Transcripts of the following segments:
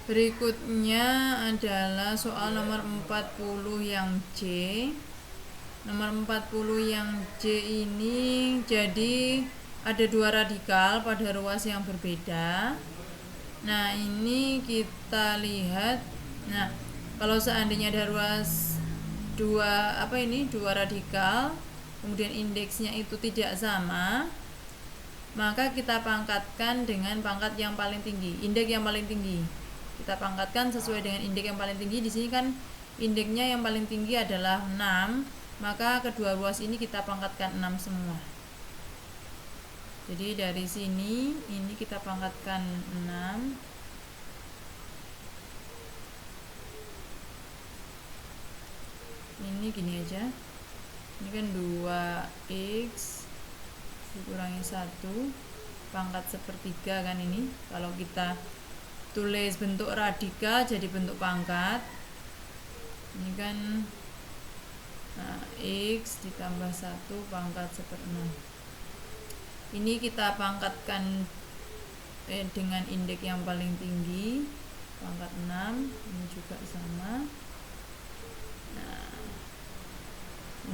Berikutnya adalah soal nomor 40 yang C. Nomor 40 yang C ini jadi ada dua radikal pada ruas yang berbeda. Nah, ini kita lihat. Nah, kalau seandainya ada ruas dua radikal, kemudian indeksnya itu tidak sama, maka kita pangkatkan dengan pangkat yang paling tinggi, indeks yang paling tinggi. Kita pangkatkan sesuai dengan indeks yang paling tinggi. Di sini kan indeksnya yang paling tinggi adalah 6, maka kedua ruas ini kita pangkatkan 6 semua. Jadi dari sini ini kita pangkatkan 6. Ini gini aja. Ini kan 2x dikurangi 1 pangkat sepertiga kan ini. Kalau kita tulis bentuk radikal jadi bentuk pangkat. Ini kan x ditambah 1 pangkat seperenam. Ini kita pangkatkan dengan indeks yang paling tinggi, pangkat 6. Ini juga sama. Nah,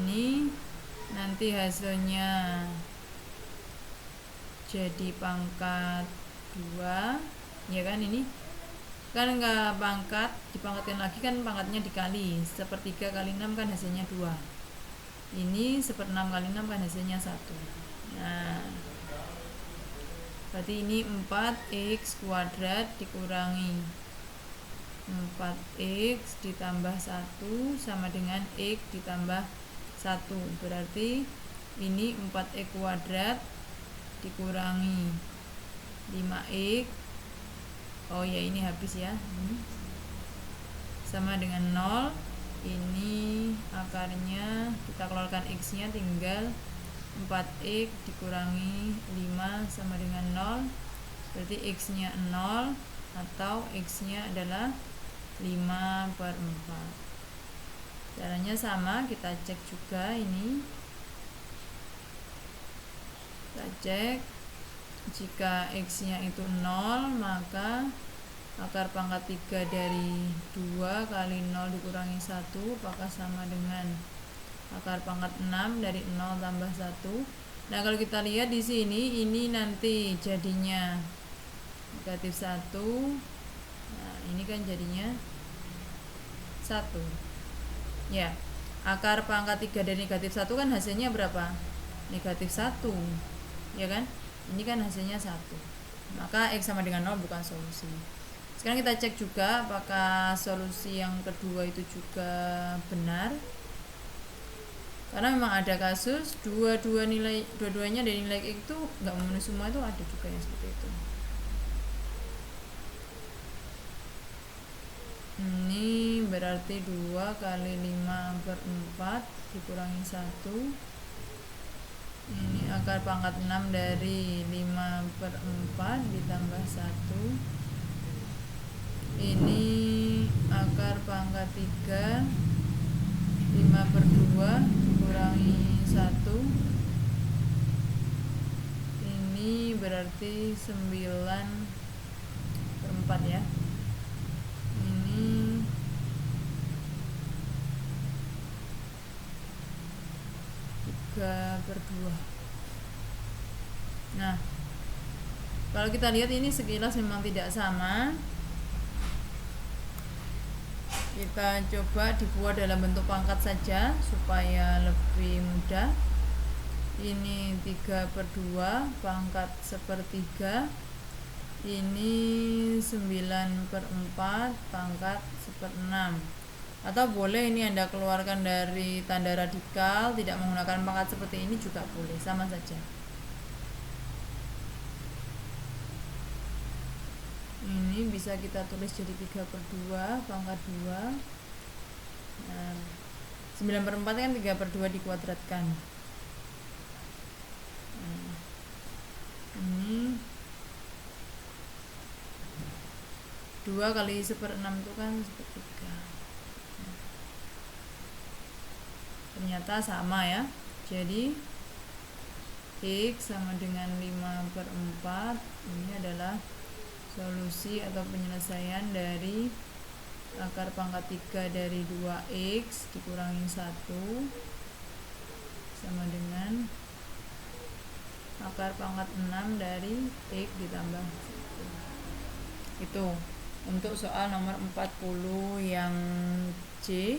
ini nanti hasilnya jadi pangkat 2, ya kan. Ini kan nggak pangkat, dipangkatkan lagi kan pangkatnya dikali, sepertiga kali 6 kan hasilnya 2. Ini seperenam kali 6 kan hasilnya 1. Nah, berarti ini 4x kuadrat dikurangi 4x ditambah 1 sama dengan x ditambah 1. Berarti ini 4x kuadrat dikurangi 5x. Oh ya, ini habis ya. Sama dengan 0. Ini akarnya kita keluarkan x nya, tinggal 4x dikurangi 5 sama dengan 0. Berarti x nya 0 atau x nya adalah 5/4. Caranya sama, kita cek juga ini. Kita cek, jika x nya itu 0, maka akar pangkat 3 dari 2 kali 0 dikurangi 1 apakah sama dengan akar pangkat 6 dari 0 tambah 1. Nah, kalau kita lihat di sini, ini nanti jadinya negatif 1. Nah, ini kan jadinya 1. Ya, akar pangkat 3 dari negatif 1 kan hasilnya berapa? Negatif 1. Ya kan? Ini kan hasilnya 1. Maka x sama dengan 0 bukan solusi. Sekarang kita cek juga apakah solusi yang kedua itu juga benar. Karena memang ada kasus dua-duanya dari nilai x itu nggak memenuhi semua, itu ada juga yang seperti itu. Ini berarti 2 kali 5/4 dikurangi 1. Ini akar pangkat 6 dari 5/4 ditambah 1. Ini akar pangkat 3 5/2 dikurangi 1. Ini berarti 9/4 ya. Ini 3/2. Nah, kalau kita lihat ini sekilas memang tidak sama. Kita coba dibuat dalam bentuk pangkat saja supaya lebih mudah. Ini 3/2 pangkat sepertiga. Ini 9/4 pangkat seperenam. Atau boleh ini Anda keluarkan dari tanda radikal, tidak menggunakan pangkat seperti ini juga boleh, sama saja. Ini bisa kita tulis jadi 3/2 pangkat 2. Nah, 9/4 kan 3/2 dikuadratkan. Nah, ini 2 kali 1/6 itu kan 1/3. Nah, ternyata sama ya. Jadi x sama dengan 5/4. Ini adalah Solusi atau penyelesaian dari akar pangkat 3 dari 2x dikurangi 1 sama dengan akar pangkat 6 dari x ditambah 1. Itu untuk soal nomor 40 yang C.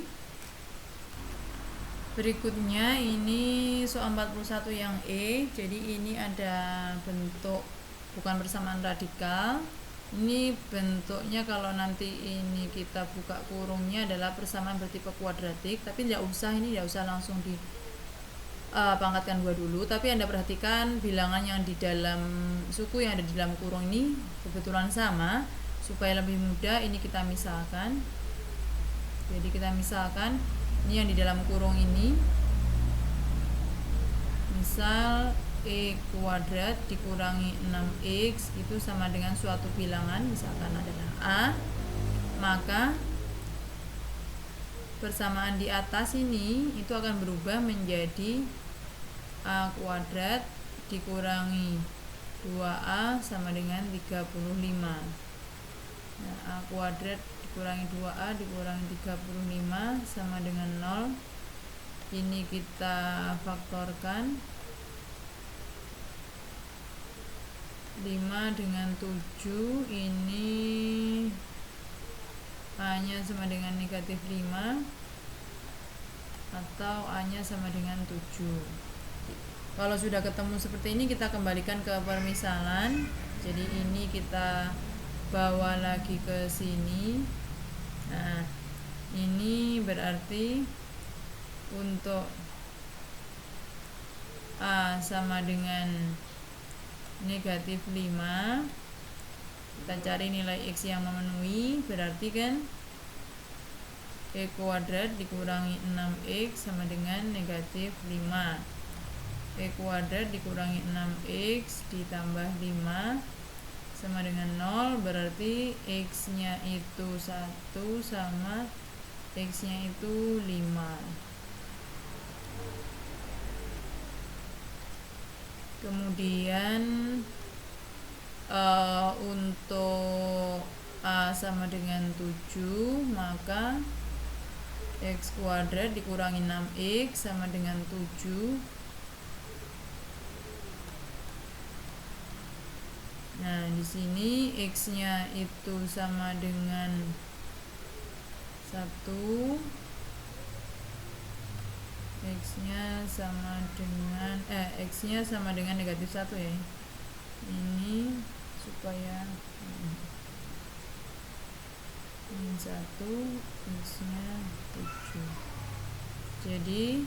Berikutnya ini soal 41 yang E. Jadi ini ada bentuk bukan persamaan radikal. Ini bentuknya kalau nanti ini kita buka kurungnya adalah persamaan bertipe kuadratik, tapi tidak usah langsung di pangkatkan 2 dulu, tapi Anda perhatikan bilangan yang di dalam suku yang ada di dalam kurung ini kebetulan sama. Supaya lebih mudah ini kita misalkan. Jadi kita misalkan ini yang di dalam kurung ini, misal e kuadrat dikurangi 6x itu sama dengan suatu bilangan, misalkan adalah a, maka persamaan di atas ini itu akan berubah menjadi a kuadrat dikurangi 2a sama dengan 35. Nah, a kuadrat dikurangi 2a dikurangi 35 sama dengan 0. Ini kita faktorkan. 5 dengan 7 ini a nya sama dengan negatif 5 atau a nya sama dengan 7. Kalau sudah ketemu seperti ini kita kembalikan ke permisalan. Jadi ini kita bawa lagi ke sini. Nah, ini berarti untuk a sama dengan negatif 5, kita cari nilai x yang memenuhi, berarti kan e kuadrat dikurangi 6x sama dengan negatif 5. E kuadrat dikurangi 6x ditambah 5 sama dengan 0, berarti x nya itu 1 sama x nya itu 5. Kemudian untuk a sama dengan 7, maka x kuadrat dikurangi 6x sama dengan 7. Nah, di sini x-nya itu sama dengan 1, x-nya sama dengan negatif 1 ya. Ini supaya min 1, x-nya 7. Jadi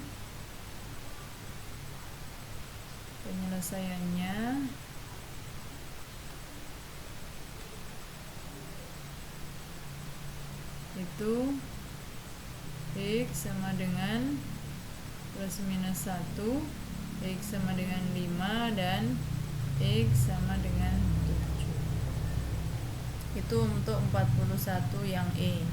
penyelesaiannya itu x sama dengan plus minus 1, x sama dengan 5, dan x sama dengan 7. Itu untuk 41 yang E.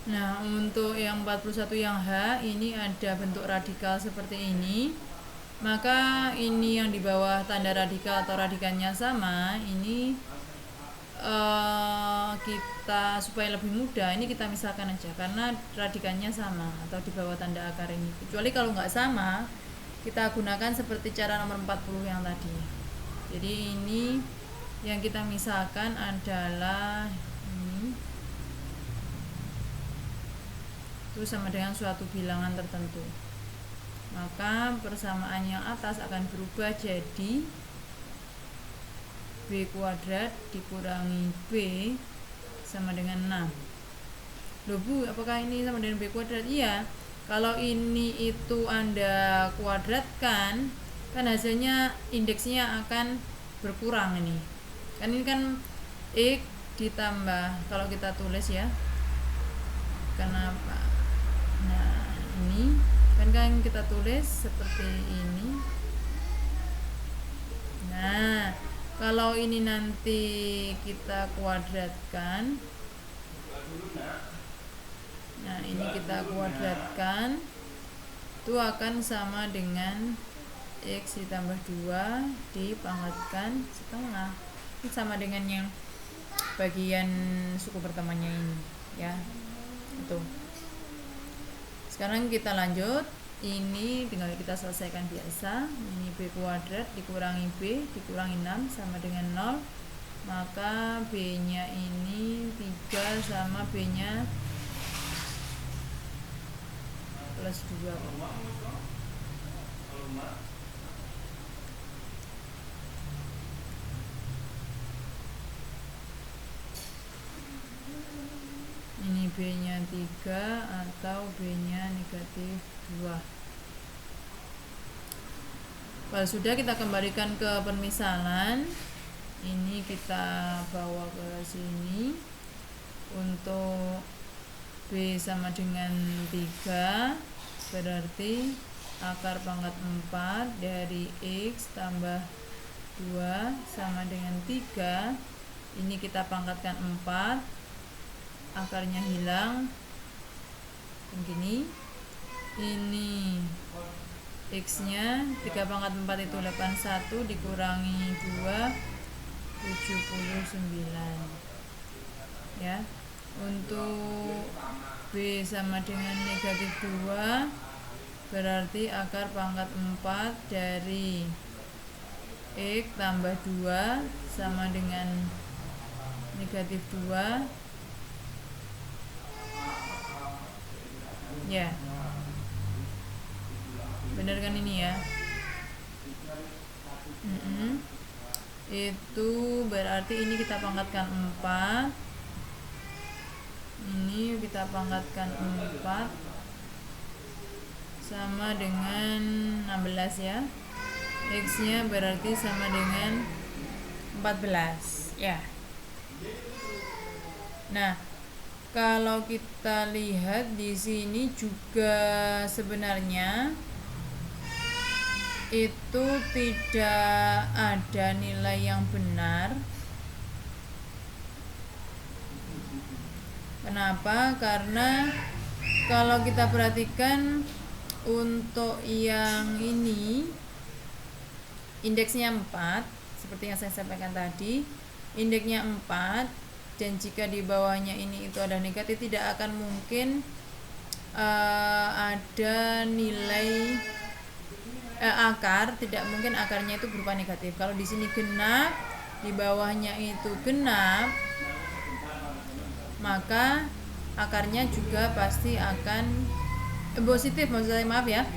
Nah, untuk yang 41 yang H, ini ada bentuk radikal seperti ini. Maka ini yang di bawah tanda radikal atau radikannya sama, ini kita supaya lebih mudah ini kita misalkan aja karena radikannya sama atau di bawah tanda akar ini. Kecuali kalau nggak sama, kita gunakan seperti cara nomor 40 yang tadi. Jadi ini yang kita misalkan adalah ini itu sama dengan suatu bilangan tertentu. Maka persamaan yang atas akan berubah jadi b kuadrat dikurangi b sama dengan 6. Loh Bu, apakah ini sama dengan b kuadrat? Iya. Kalau ini itu Anda kuadratkan, kan hasilnya indeksnya akan berkurang ini. Kan ini kan x ditambah, kalau kita tulis ya. Kenapa? Nah, ini kan kita tulis seperti ini. Nah, kalau ini nanti kita kuadratkan, nah ini kita kuadratkan, itu akan sama dengan x ditambah 2 dipangkatkan setengah. sama dengan yang bagian suku pertamanya ini ya. Itu. Sekarang kita lanjut. Ini tinggal kita selesaikan biasa. Ini B kuadrat dikurangi B dikurangi 6 sama dengan 0. Maka B nya ini 3 sama B nya plus 2. Ini B nya 3 atau B nya negatif 2. Kalau sudah, kita kembalikan ke permisalan. Ini kita bawa ke sini. Untuk B sama dengan 3, berarti akar pangkat 4 dari X tambah 2 sama dengan 3. Ini kita pangkatkan 4, akarnya hilang begini. Ini X nya 3 pangkat 4 itu 81 dikurangi 2 79 ya. Untuk B sama dengan negatif 2, berarti akar pangkat 4 dari X tambah 2 sama dengan negatif 2 ya. Benar kan ini ya? Itu berarti ini kita pangkatkan 4, ini kita pangkatkan 4 sama dengan 16 ya. X nya berarti sama dengan 14 ya. Nah, kalau kita lihat di sini juga sebenarnya itu tidak ada nilai yang benar. Kenapa? Karena kalau kita perhatikan untuk yang ini indeksnya 4, seperti yang saya sampaikan tadi, indeksnya 4, dan jika di bawahnya ini itu ada negatif, tidak akan mungkin ada nilai akar, tidak mungkin akarnya itu berupa negatif. Kalau di sini genap, di bawahnya itu genap, maka akarnya juga pasti akan positif. Maksud saya, maaf ya,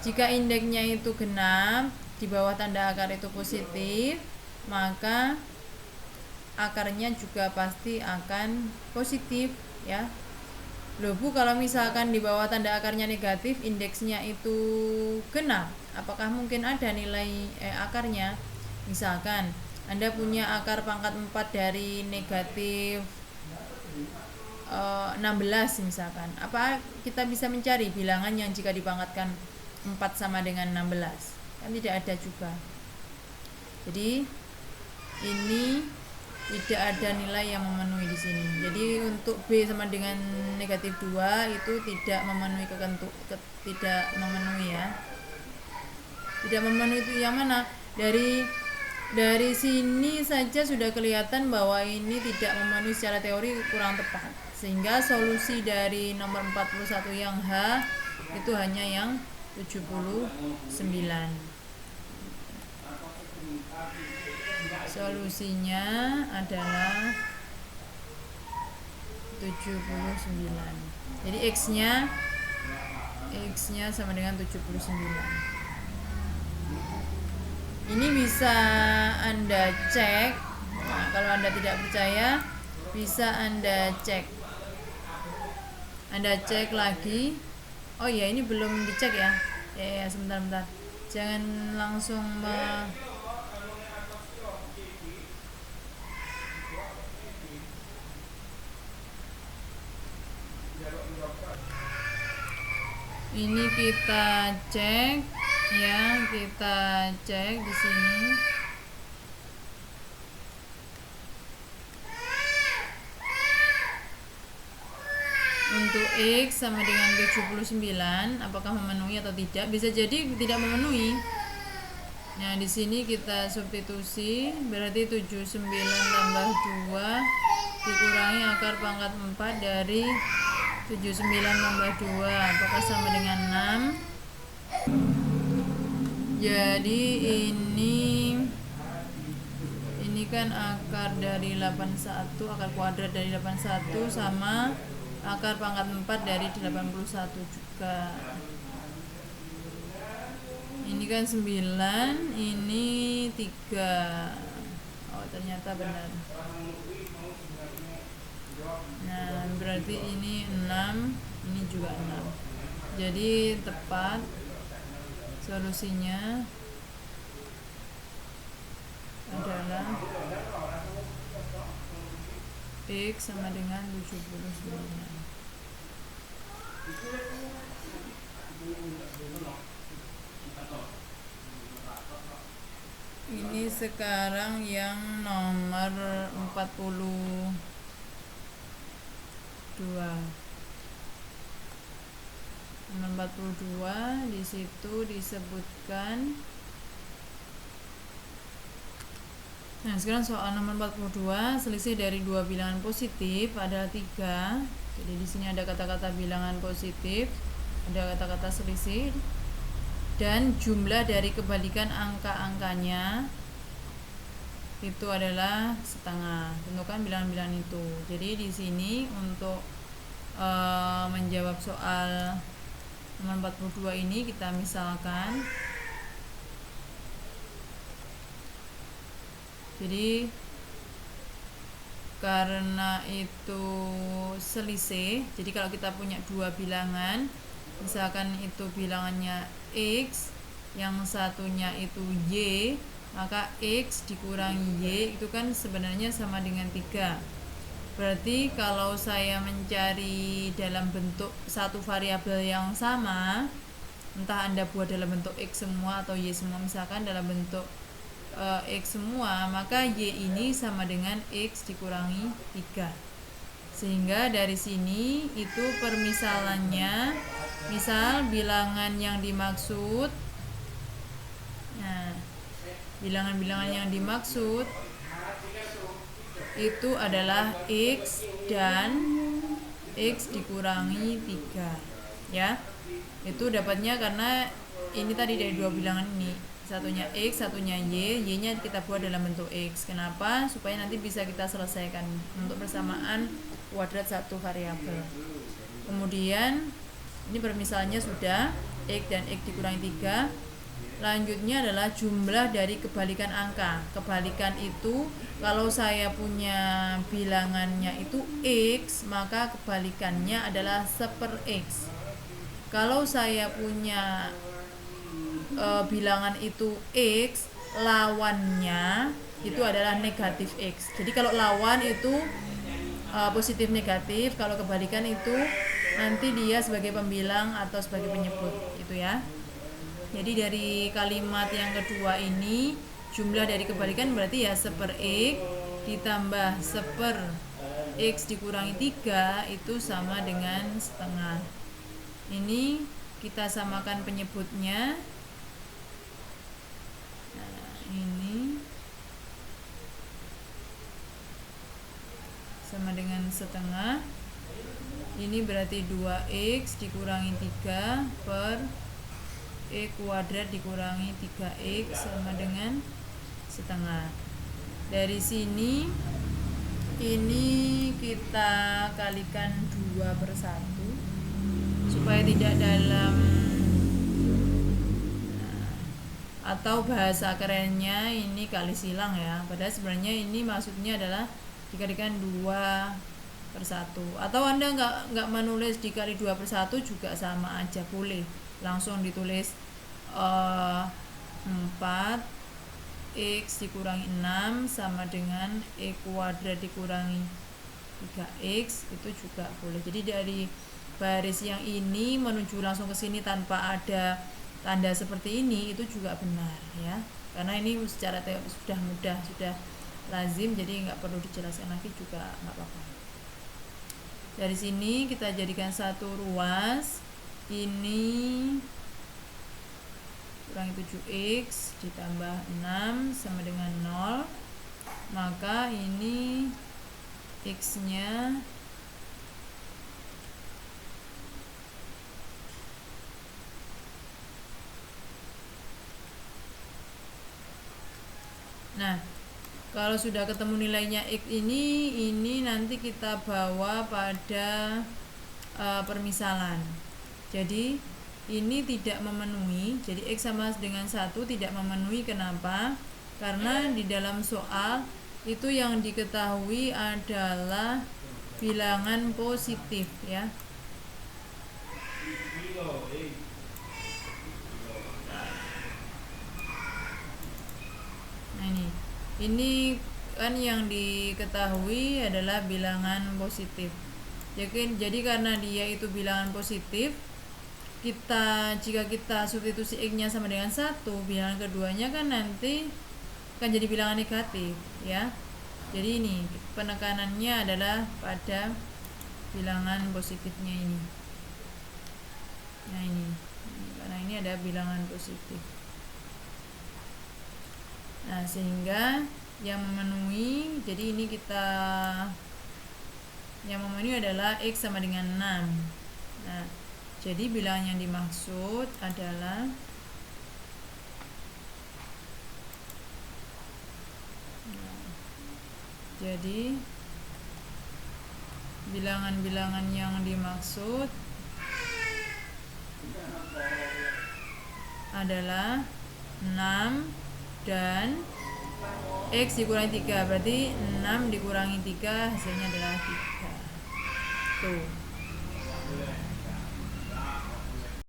jika indeksnya itu genap, di bawah tanda akar itu positif, maka akarnya juga pasti akan positif ya. Loh Bu, kalau misalkan di bawah tanda akarnya negatif, indeksnya itu genap, apakah mungkin ada nilai akarnya? Misalkan Anda punya akar pangkat 4 dari negatif 16 misalkan. Apa kita bisa mencari bilangan yang jika dipangkatkan 4 sama dengan 16? Kan tidak ada juga. Jadi ini tidak ada nilai yang memenuhi di sini. Jadi untuk B sama dengan negatif 2 itu tidak memenuhi tidak memenuhi ya. Tidak memenuhi itu yang mana? Dari sini saja sudah kelihatan bahwa ini tidak memenuhi secara teori, kurang tepat. Sehingga solusi dari nomor 41 yang H itu hanya yang 79. Solusinya adalah 79. Jadi X nya sama dengan 79. Ini bisa Anda cek. Nah, kalau Anda tidak percaya, bisa Anda cek. Anda cek lagi. Oh ya, ini belum dicek ya. Ya, sebentar. Jangan langsung ini kita cek ya, kita cek di sini. Untuk X sama dengan 79, apakah memenuhi atau tidak? Bisa jadi tidak memenuhi. Nah, di sini kita substitusi, berarti 79 tambah 2 dikurangi akar pangkat 4 dari 79 tambah 2, apakah sama dengan 6? Jadi ini kan akar dari 81, akar kuadrat dari 81 sama akar pangkat 4 dari 81 juga. Ini kan 9, ini 3. Oh, ternyata benar. Nah, berarti ini 6, ini juga 6. Jadi tepat solusinya adalah X sama dengan 79. Ini sekarang yang nomor 42. Nomor 42 di situ disebutkan. Nah, sekarang soal nomor 42, selisih dari dua bilangan positif adalah 3. Jadi di sini ada kata-kata bilangan positif, ada kata-kata selisih, dan jumlah dari kebalikan angka-angkanya itu adalah setengah. Tentukan bilangan-bilangan itu. Jadi di sini untuk menjawab soal nomor 42 ini kita misalkan. Jadi karena itu selisih, jadi kalau kita punya dua bilangan, misalkan itu bilangannya X, yang satunya itu Y, maka X dikurangi Y itu kan sebenarnya sama dengan 3. Berarti kalau saya mencari dalam bentuk satu variabel yang sama, entah Anda buat dalam bentuk X semua atau Y semua, misalkan dalam bentuk X semua, maka Y ini sama dengan X dikurangi 3. Sehingga dari sini itu permisalannya, misal bilangan yang dimaksud, nah bilangan-bilangan yang dimaksud itu adalah X dan X dikurangi 3, ya. Itu dapatnya karena ini tadi dari dua bilangan ini, satunya X, satunya Y, Y-nya kita buat dalam bentuk X. Kenapa? Supaya nanti bisa kita selesaikan untuk persamaan kuadrat satu variabel. Kemudian ini permisalannya sudah, X dan X dikurangi 3. Lanjutnya adalah jumlah dari kebalikan angka. Kebalikan itu kalau saya punya bilangannya itu X, maka kebalikannya adalah 1/X. Kalau saya punya bilangan itu X, lawannya itu adalah negatif X. Jadi kalau lawan itu positif negatif, kalau kebalikan itu nanti dia sebagai pembilang atau sebagai penyebut, itu ya. Jadi dari kalimat yang kedua ini, jumlah dari kebalikan berarti ya 1/X ditambah 1/X dikurangi 3 itu sama dengan setengah. Ini kita samakan penyebutnya. Nah, ini sama dengan setengah. Ini berarti 2X dikurangi 3 per X kuadrat dikurangi 3X sama dengan setengah. Dari sini ini kita kalikan 2/1 supaya tidak dalam, atau bahasa kerennya ini kali silang ya. Padahal sebenarnya ini maksudnya adalah dikalikan 2/1. Atau Anda nggak menulis dikali 2/1 juga sama aja, boleh langsung ditulis 4X dikurangi 6 sama dengan X kuadrat dikurangi 3X, itu juga boleh. Jadi dari baris yang ini menuju langsung ke sini tanpa ada tanda seperti ini, itu juga benar ya, karena ini secara sudah mudah, sudah lazim, jadi nggak perlu dijelaskan lagi juga nggak apa-apa. Dari sini kita jadikan satu ruas, ini kurangi 7x ditambah 6 sama dengan 0, maka ini x-nya nah, kalau sudah ketemu nilainya x ini nanti kita bawa pada permisalan. Jadi ini tidak memenuhi, jadi x sama dengan 1 tidak memenuhi. Kenapa? Karena di dalam soal itu yang diketahui adalah bilangan positif ya. Nah ini kan yang diketahui adalah bilangan positif. Jadi karena dia itu bilangan positif, jika kita substitusi x-nya sama dengan 1, bilangan keduanya kan nanti akan jadi bilangan negatif ya. Jadi ini penekanannya adalah pada bilangan positifnya ini. Nah ini karena ini ada bilangan positif. Nah sehingga yang memenuhi, jadi ini yang memenuhi adalah x sama dengan 6. Nah jadi bilangan yang dimaksud adalah jadi bilangan-bilangan yang dimaksud adalah 6 dan x dikurangi 3, berarti 6 dikurangi 3 hasilnya adalah 3. Tuh.